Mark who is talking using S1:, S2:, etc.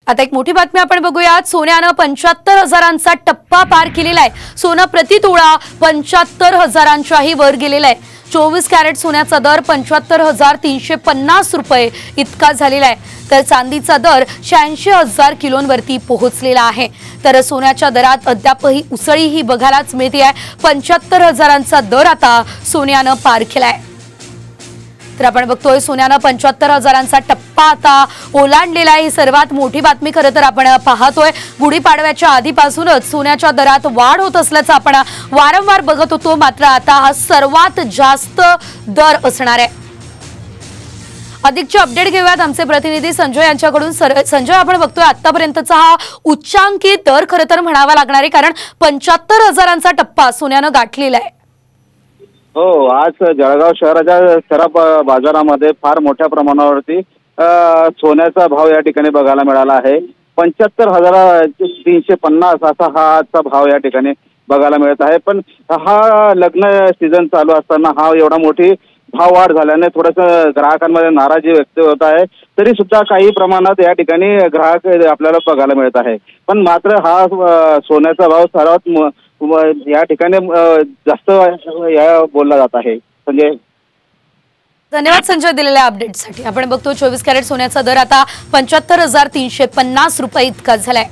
S1: आता एक मोठी बातमी आपण बघूयात। सोन्यानं 75,000चा टप्पा पार केलेला आहे। सोनं प्रति तोळा 75,000च्याही वर गेलेला आहे। 24 कॅरेट सोन्याचा दर 75,350 रुपये इतका झालेला आहे, तर चांदीचा दर 86,000 किलोंवरती पोहोचलेला आहे। तर सोन्याच्या दरात अद्यापही उसळीही बघायलाच मिळते आहे। 75,000चा दर आता सोन्यानं पार केलाय। तर आपण बघतोय सोन्यानं 75,000चा टप्पा आता ओलांडलेला आहे। ही सर्वात मोठी बातमी खरं तर आपण पाहतोय। गुढीपाडव्याच्या आधीपासूनच सोन्याच्या दरात वाढ होत असल्याचं आपण वारंवार बघत होतो, मात्र आता हा सर्वात जास्त दर असणार आहे। अधिकचे अपडेट घेऊयात आमचे प्रतिनिधी संजय यांच्याकडून। संजय, आपण बघतोय आतापर्यंतचा हा उच्चांकित दर खरं तर म्हणावा लागणार आहे, कारण 75,000चा टप्पा सोन्यानं गाठलेला आहे।
S2: हो, आज जळगाव शहराच्या सराफ बाजारामध्ये फार मोठ्या प्रमाणावरती सोन्याचा भाव या ठिकाणी बघायला मिळाला आहे। 75,350 असा हा आजचा भाव या ठिकाणी बघायला मिळत आहे। पण हा लग्न सीझन चालू असताना हा एवढा मोठी भाव वाढ झाल्याने थोडंसं ग्राहकांमध्ये नाराजी व्यक्त होत आहे। तरी सुद्धा काही प्रमाणात या ठिकाणी ग्राहक आपल्याला बघायला मिळत आहे। पण मात्र हा सोन्याचा भाव सर्वात या ठिकाणी जास्त बोलला जात आहे। संजय,
S1: धन्यवाद संजय दिलेल्या अपडेटसाठी। आपण बघतो 24 कॅरेट सोन्याचा दर आता 75,350 रुपये इतका झालाय।